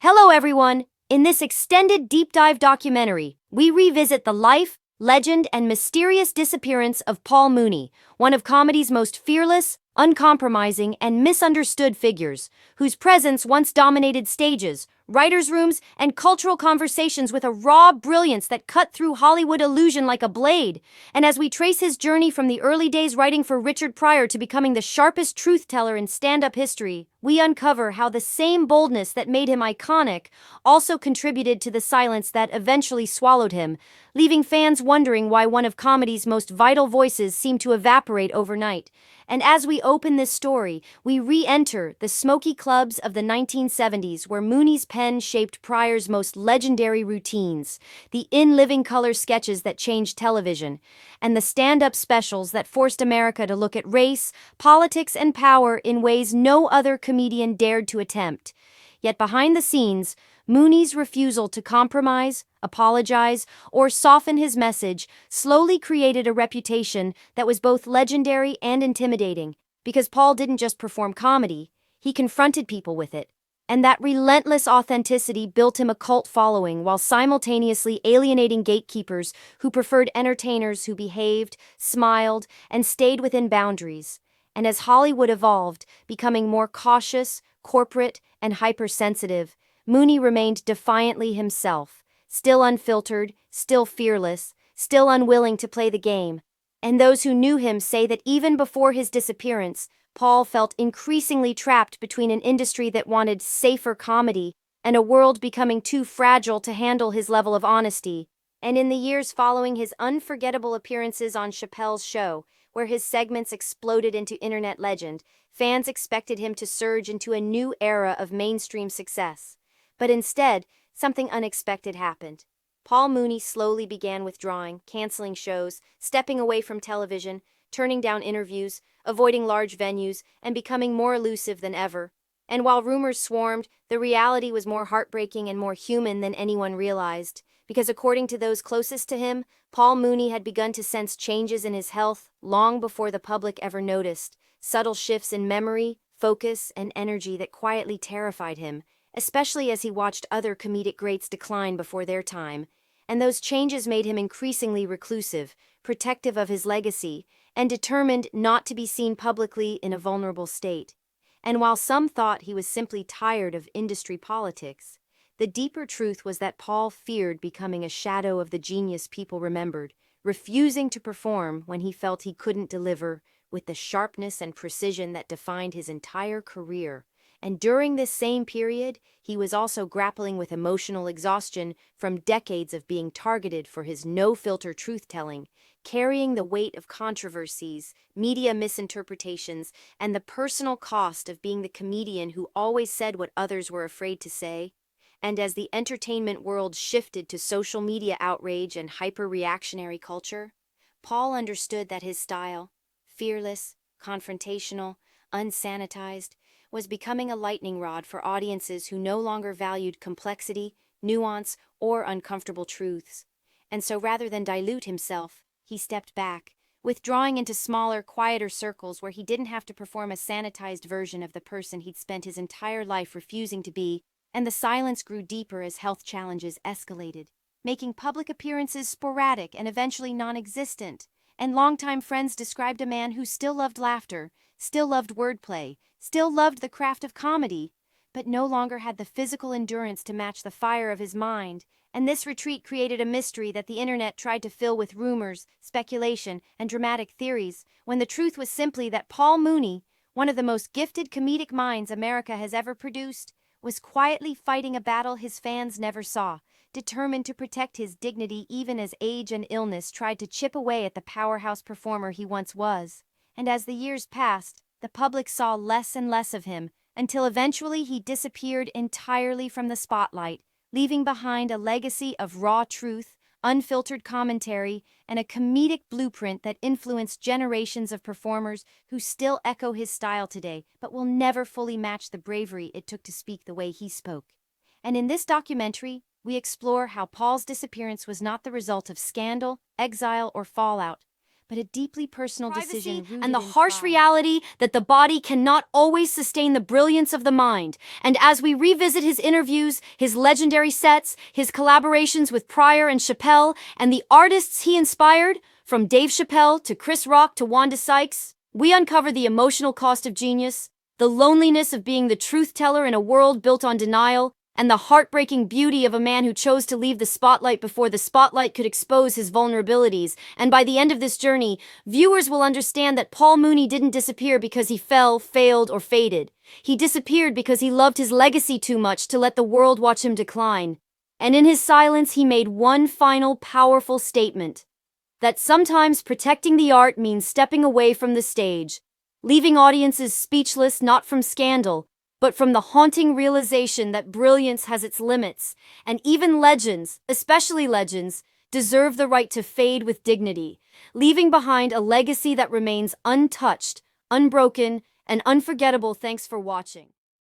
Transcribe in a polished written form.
Hello everyone! In this extended deep dive documentary, we revisit the life, legend, and mysterious disappearance of Paul Mooney, one of comedy's most fearless, uncompromising, and misunderstood figures, whose presence once dominated stages, writers' rooms, and cultural conversations with a raw brilliance that cut through Hollywood illusion like a blade. And as we trace his journey from the early days writing for Richard Pryor to becoming the sharpest truth-teller in stand-up history, we uncover how the same boldness that made him iconic also contributed to the silence that eventually swallowed him, leaving fans wondering why one of comedy's most vital voices seemed to evaporate overnight. And as we open this story, we re-enter the smoky clubs of the 1970s where Mooney's pen shaped Pryor's most legendary routines, the in-living color sketches that changed television, and the stand-up specials that forced America to look at race, politics, and power in ways no other comedian dared to attempt. Yet behind the scenes, Mooney's refusal to compromise, apologize, or soften his message slowly created a reputation that was both legendary and intimidating, because Paul didn't just perform comedy, he confronted people with it. And that relentless authenticity built him a cult following while simultaneously alienating gatekeepers who preferred entertainers who behaved, smiled, and stayed within boundaries. And as Hollywood evolved, becoming more cautious, corporate, and hypersensitive, Mooney remained defiantly himself, still unfiltered, still fearless, still unwilling to play the game. And those who knew him say that even before his disappearance, Paul felt increasingly trapped between an industry that wanted safer comedy and a world becoming too fragile to handle his level of honesty. And in the years following his unforgettable appearances on Chappelle's show, where his segments exploded into internet legend, fans expected him to surge into a new era of mainstream success. But instead, something unexpected happened. Paul Mooney slowly began withdrawing, canceling shows, stepping away from television, turning down interviews, avoiding large venues, and becoming more elusive than ever. And while rumors swarmed, the reality was more heartbreaking and more human than anyone realized. Because according to those closest to him, Paul Mooney had begun to sense changes in his health long before the public ever noticed, subtle shifts in memory, focus, and energy that quietly terrified him, especially as he watched other comedic greats decline before their time. And those changes made him increasingly reclusive, protective of his legacy, and determined not to be seen publicly in a vulnerable state. And while some thought he was simply tired of industry politics, the deeper truth was that Paul feared becoming a shadow of the genius people remembered, refusing to perform when he felt he couldn't deliver with the sharpness and precision that defined his entire career. And during this same period, he was also grappling with emotional exhaustion from decades of being targeted for his no-filter truth-telling, carrying the weight of controversies, media misinterpretations, and the personal cost of being the comedian who always said what others were afraid to say. And as the entertainment world shifted to social media outrage and hyper-reactionary culture, Paul understood that his style, fearless, confrontational, unsanitized, was becoming a lightning rod for audiences who no longer valued complexity, nuance, or uncomfortable truths. And so rather than dilute himself, he stepped back, withdrawing into smaller, quieter circles where he didn't have to perform a sanitized version of the person he'd spent his entire life refusing to be. And the silence grew deeper as health challenges escalated, making public appearances sporadic and eventually non-existent. And longtime friends described a man who still loved laughter, still loved wordplay, still loved the craft of comedy, but no longer had the physical endurance to match the fire of his mind. And this retreat created a mystery that the internet tried to fill with rumors, speculation, and dramatic theories, when the truth was simply that Paul Mooney, one of the most gifted comedic minds America has ever produced, was quietly fighting a battle his fans never saw, determined to protect his dignity even as age and illness tried to chip away at the powerhouse performer he once was. And as the years passed, the public saw less and less of him, until eventually he disappeared entirely from the spotlight, leaving behind a legacy of raw truth, unfiltered commentary, and a comedic blueprint that influenced generations of performers who still echo his style today, but will never fully match the bravery it took to speak the way he spoke. And in this documentary, we explore how Paul's disappearance was not the result of scandal, exile, or fallout, but a deeply personal Privacy decision rooted and the in harsh pride. reality that the body cannot always sustain the brilliance of the mind. And as we revisit his interviews, his legendary sets, his collaborations with Pryor and Chappelle, and the artists he inspired, from Dave Chappelle to Chris Rock to Wanda Sykes, we uncover the emotional cost of genius, the loneliness of being the truth teller in a world built on denial, and the heartbreaking beauty of a man who chose to leave the spotlight before the spotlight could expose his vulnerabilities. And by the end of this journey, viewers will understand that Paul Mooney didn't disappear because he fell, failed, or faded. He disappeared because he loved his legacy too much to let the world watch him decline. And in his silence, he made one final powerful statement: that sometimes protecting the art means stepping away from the stage, leaving audiences speechless not from scandal, but from the haunting realization that brilliance has its limits, and even legends, especially legends, deserve the right to fade with dignity, leaving behind a legacy that remains untouched, unbroken, and unforgettable. Thanks for watching.